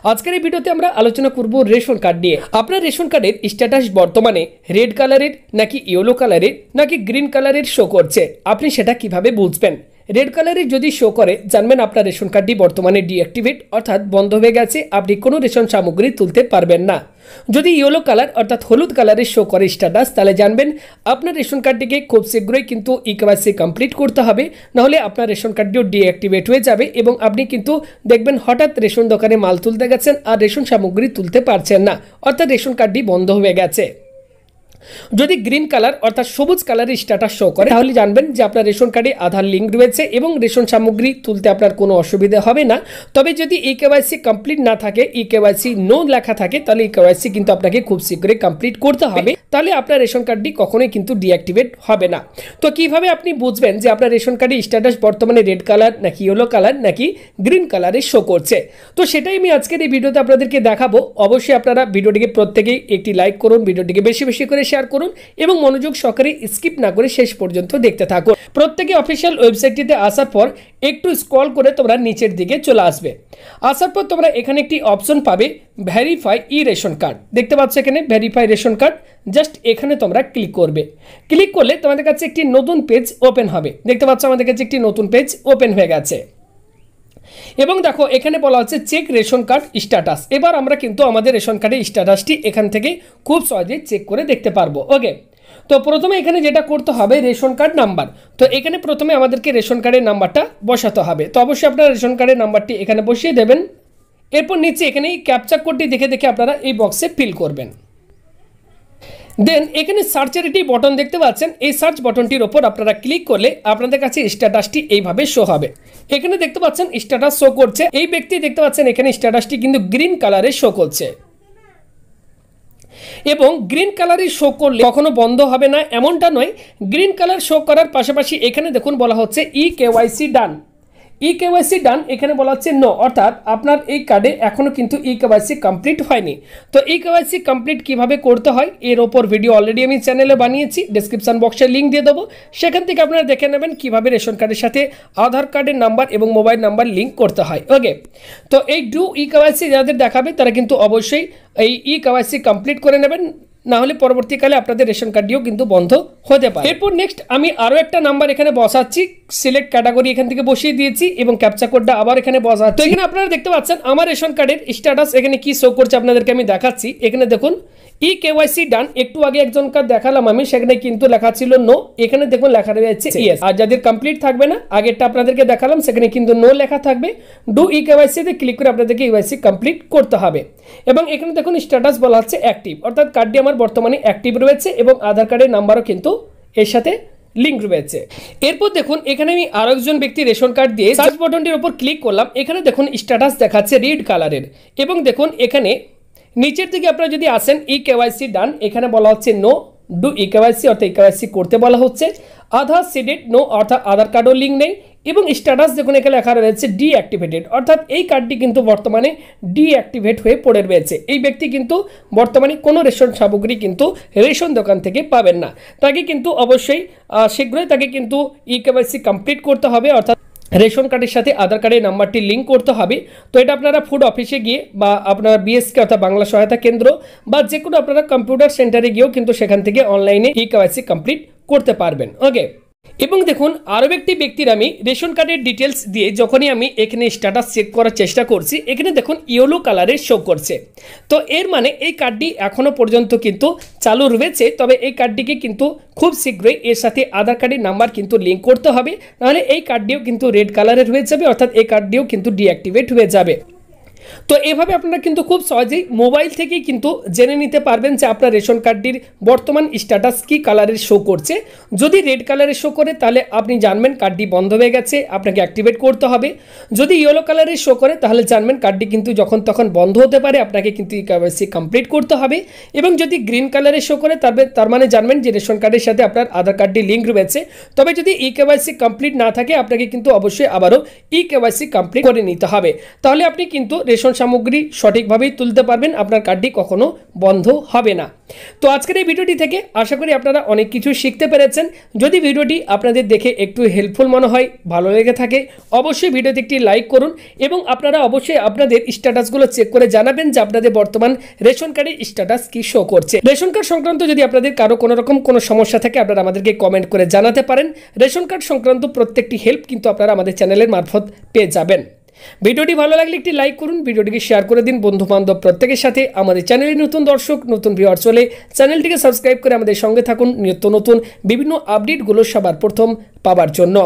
আজকের এই ভিডিওতে আমরা আলোচনা করব রেশন কার্ড নিয়ে। আপনার রেশন কার্ডের স্ট্যাটাস বর্তমানে রেড কালারের নাকি ইয়েলো কালারের নাকি গ্রিন কালারের শো করছে, আপনি সেটা কিভাবে বুঝবেন? রেড কালারের যদি শো করে জানবেন আপনার রেশন কার্ডটি বর্তমানে ডিঅ্যাক্টিভেট অর্থাৎ বন্ধ হয়ে গেছে, আপনি কোনো রেশন সামগ্রী তুলতে পারবেন না। যদি ইয়েলো কালার অর্থাৎ হলুদ কালারের শো করে স্ট্যাটাস, তাহলে জানবেন আপনার রেশন কার্ডটিকে খুব শীঘ্রই কিন্তু ইকেওয়াইসি কমপ্লিট করতে হবে, নাহলে আপনার রেশন কার্ডটিও ডিঅ্যাক্টিভেট হয়ে যাবে এবং আপনি কিন্তু দেখবেন হঠাৎ রেশন দোকানে মাল তুলতে গেছেন আর রেশন সামগ্রী তুলতে পারছেন না, অর্থাৎ রেশন কার্ডটি বন্ধ হয়ে গেছে। যদি গ্রিন কালার অর্থাৎ সবুজ কালারের স্ট্যাটাস শো করে তাহলে জানবেন যে আপনার রেশন কার্ডে আধার লিঙ্ক রয়েছে এবং রেশন সামগ্রী তুলতে আপনার কোনো অসুবিধা হবে না। তবে যদি ইকেওয়াইসি কমপ্লিট না থাকে, ইকেওয়াইসি নো লেখা থাকে, তাহলে ইকেওয়াইসি কিন্তু আপনাকে খুব শীঘ্রই কমপ্লিট করতে হবে, তাহলে আপনার রেশন কার্ডটি কখনোই কিন্তু ডিঅ্যাক্টিভেট হবে না। তো কিভাবে আপনি বুঝবেন যে আপনার রেশন কার্ডে স্ট্যাটাস বর্তমানে রেড কালার নাকি ইয়েলো কালার নাকি গ্রিন কালারে শো করছে, তো সেটাই আমি আজকের এই ভিডিওতে আপনাদেরকে দেখাবো। অবশ্যই আপনারা ভিডিওটিকে প্রত্যেকেই একটি লাইক করুন, ভিডিওটিকে বেশি বেশি করে শেয়ার করুন এবং মনোযোগ সহকারে স্কিপ না করে শেষ পর্যন্ত দেখতে থাকুন। প্রত্যেকে অফিসিয়াল ওয়েবসাইটটিতে আসার পর একটু স্ক্রল করে তোমরা নিচের দিকে চলে আসবে। আসার পর তোমরা এখানে একটি অপশন পাবে ভেরিফাই ই রেশন কার্ড, দেখতে পাচ্ছ এখানে ভেরিফাই রেশন কার্ড, জাস্ট এখানে তোমরা ক্লিক করবে। ক্লিক করলে তোমাদের কাছে একটি নতুন পেজ ওপেন হবে, দেখতে পাচ্ছ আমাদের কাছে একটি নতুন পেজ ওপেন হয়ে গেছে এবং দেখো এখানে বলা হচ্ছে চেক রেশন কার্ড স্ট্যাটাস। এবার আমরা কিন্তু আমাদের রেশন কার্ডের স্ট্যাটাসটি এখান থেকে খুব সহজেই চেক করে দেখতে পারবো। ওকে, তো প্রথমে এখানে যেটা করতে হবে রেশন কার্ড নাম্বার, তো এখানে প্রথমে আমাদেরকে রেশন কার্ডের নাম্বারটা বসাতে হবে। তো অবশ্যই আপনারা রেশন কার্ডের নাম্বারটি এখানে বসিয়ে দেবেন। এরপর নিচে এখানে এই ক্যাপচা কোডটি দেখে দেখে আপনারা এই বক্সে ফিল করবেন। দেন এখানে সার্চের একটি বটন দেখতে পাচ্ছেন, এই সার্চ বটনটির ওপর আপনারা ক্লিক করলে আপনাদের কাছে স্ট্যাটাসটি এইভাবে শো হবে। এখানে দেখতে পাচ্ছেন স্ট্যাটাস শো করছে, এই ব্যক্তি দেখতে পাচ্ছেন এখানে স্ট্যাটাসটি কিন্তু গ্রিন কালারে শো করছে এবং গ্রিন কালারের শো করলে কখনো বন্ধ হবে না এমনটা নয়। গ্রিন কালার শো করার পাশাপাশি এখানে দেখুন বলা হচ্ছে ইকেওয়াইসি ডান। ইকেওয়াইসি ডান এখানে বলা হচ্ছে নো, অর্থাৎ আপনার এই কার্ডে এখনও কিন্তু ইকেওয়াইসি কমপ্লিট হয়নি। তো ইকেওয়াইসি কমপ্লিট কিভাবে করতে হয় এর ওপর ভিডিও অলরেডি আমি চ্যানেলে বানিয়েছি, ডেসক্রিপশন বক্সে লিঙ্ক দিয়ে দেবো, সেখান থেকে আপনারা দেখে নেবেন কিভাবে রেশন কার্ডের সাথে আধার কার্ডের নাম্বার এবং মোবাইল নাম্বার লিঙ্ক করতে হয়। ওকে, তো এই ডু ইকেওয়াইসি যাদের দেখাবে তারা কিন্তু অবশ্যই এই ইকেওয়াইসি কমপ্লিট করে নেবেন, না হলে পরবর্তীকালে আপনাদের রেশন কার্ডটিও কিন্তু বন্ধ হতে পারে। এরপর নেক্সট আমি আরও একটা নাম্বার এখানে বসাচ্ছি, সিলেক্ট ক্যাটাগরি এখান থেকে বসিয়ে দিয়েছি এবং ক্যাপচা কোডটা আবার এখানে বসাচ্ছি। তো এখানে আপনারা দেখতে পাচ্ছেন আমার রেশন কার্ডের স্ট্যাটাস এখানে কি শো করছে আপনাদেরকে আমি দেখাচ্ছি। এখানে দেখুন ইকেওয়াইসি ডান, একটু আগে একজনকে দেখালাম আমি, সেখানে কিন্তু লেখা ছিল নো, এখানে দেখুন লেখা রয়েছে ইয়েস। আর যাদের কমপ্লিট থাকবে না, আগেরটা আপনাদেরকে দেখালাম সেখানে কিন্তু নো লেখা থাকবে। ডু ইকেওয়াইসি তে ক্লিক করে আপনাদেরকে ইকেওয়াইসি কমপ্লিট করতে হবে এবং এখানে দেখুন স্ট্যাটাস বলা হচ্ছে অ্যাক্টিভ, অর্থাৎ কার্ডটি আমার বর্তমানে অ্যাক্টিভ রয়েছে এবং আধার কার্ডের নাম্বারও কিন্তু এর সাথে লিঙ্ক রয়েছে। এরপর দেখুন এখানে আমি আরো একজন ব্যক্তি রেশন কার্ড দিয়ে সার্চ বাটনটির উপর ক্লিক করলাম, এখানে দেখুন স্ট্যাটাস দেখাচ্ছে রেড কালারের এবং দেখুন এখানে নিচের দিকে আপনারা যদি আসেন ইকেওয়াইসি ডান, এখানে বলা হচ্ছে নো ডু ইকেওয়াইসি, অর্থাৎ ইকেওয়াইসি করতে বলা হচ্ছে। আধার সিডেড নো, অর্থাৎ আধার কার্ডও লিঙ্ক নেই এবং স্ট্যাটাস দেখুন এখানে লেখা রয়েছে ডিঅ্যাক্টিভেটেড, অর্থাৎ এই কার্ডটি কিন্তু বর্তমানে ডিঅ্যাক্টিভেট হয়ে পড়ে রয়েছে। এই ব্যক্তি কিন্তু বর্তমানে কোনো রেশন সামগ্রী কিন্তু রেশন দোকান থেকে পাবেন না, তাকে কিন্তু অবশ্যই শীঘ্রই তাকে কিন্তু ইকেওয়াইসি কমপ্লিট করতে হবে, অর্থাৎ রেশন কার্ডের সাথে আধার কার্ডের নাম্বারটি লিঙ্ক করতে হবে। তো এটা আপনারা ফুড অফিসে গিয়ে বা আপনারা বিএসকে অর্থাৎ বাংলা সহায়তা কেন্দ্র বা যে কোনো আপনারা কম্পিউটার সেন্টারে গিয়েও কিন্তু সেখান থেকে অনলাইনে ইকেওয়াইসি কমপ্লিট করতে পারবেন। ওকে, এবং দেখুন আরও একটি ব্যক্তির আমি রেশন কার্ডের ডিটেলস দিয়ে যখনই আমি এখানে স্ট্যাটাস চেক করার চেষ্টা করছি, এখানে দেখুন ইয়েলো কালারের শো করছে। তো এর মানে এই কার্ডটি এখনও পর্যন্ত কিন্তু চালু রয়েছে, তবে এই কার্ডটিকে কিন্তু খুব শীঘ্রই এর সাথে আধার কার্ডের নাম্বার কিন্তু লিঙ্ক করতে হবে, নাহলে এই কার্ডটিও কিন্তু রেড কালারের হয়ে যাবে, অর্থাৎ এই কার্ডটিও কিন্তু ডিঅ্যাক্টিভেট হয়ে যাবে। তো এভাবে আপনারা কিন্তু খুব সহজেই মোবাইল থেকেই কিন্তু জেনে নিতে পারবেন যে আপনার রেশন কার্ডটির বর্তমান স্ট্যাটাস কি কালারের শো করছে। যদি রেড কালারের শো করে তাহলে আপনি জানবেন কার্ডটি বন্ধ হয়ে গেছে, আপনাকে অ্যাক্টিভেট করতে হবে। যদি ইয়েলো কালারের শো করে তাহলে জানবেন কার্ডটি কিন্তু যখন তখন বন্ধ হতে পারে, আপনাকে কিন্তু ইকেওয়াইসি কমপ্লিট করতে হবে। এবং যদি গ্রিন কালারের শো করে তার মানে জানবেন যে রেশন কার্ডের সাথে আপনার আধার কার্ডটি লিঙ্ক রয়েছে। তবে যদি ইকেওয়াইসি কমপ্লিট না থাকে আপনাকে কিন্তু অবশ্যই আবারও ইকেওয়াইসি কমপ্লিট করে নিতে হবে, তাহলে আপনি কিন্তু রেশন সামগ্রী সঠিকভাবেই তুলতে পারবেন, আপনার কার্ডটি কখনো বন্ধ হবে না। তো আজকের এই ভিডিওটি থেকে আশা করি আপনারা অনেক কিছু শিখতে পেরেছেন। যদি ভিডিওটি আপনাদের দেখে একটু হেল্পফুল মনে হয়, ভালো লেগে থাকে, অবশ্যই ভিডিওতে একটি লাইক করুন এবং আপনারা অবশ্যই আপনাদের স্ট্যাটাসগুলো চেক করে জানাবেন যে আপনাদের বর্তমান রেশন কার্ডের স্ট্যাটাস কি শো করছে। রেশন কার্ড সংক্রান্ত যদি আপনাদের কারো কোনো রকম কোনো সমস্যা থাকে আপনারা আমাদেরকে কমেন্ট করে জানাতে পারেন। রেশন কার্ড সংক্রান্ত প্রত্যেকটি হেল্প কিন্তু আপনারা আমাদের চ্যানেলের মারফত পেয়ে যাবেন। ভিডিওটি ভালো লাগলে একটি লাইক করুন, ভিডিওটিকে শেয়ার করে দিন বন্ধু বান্ধব প্রত্যেকের সাথে। আমাদের চ্যানেলে নতুন দর্শক নতুন ভিউয়ার চলে চ্যানেলটিকে সাবস্ক্রাইব করে আমাদের সঙ্গে থাকুন নিত্য নতুন বিভিন্ন আপডেটগুলো সবার প্রথম পাওয়ার জন্য।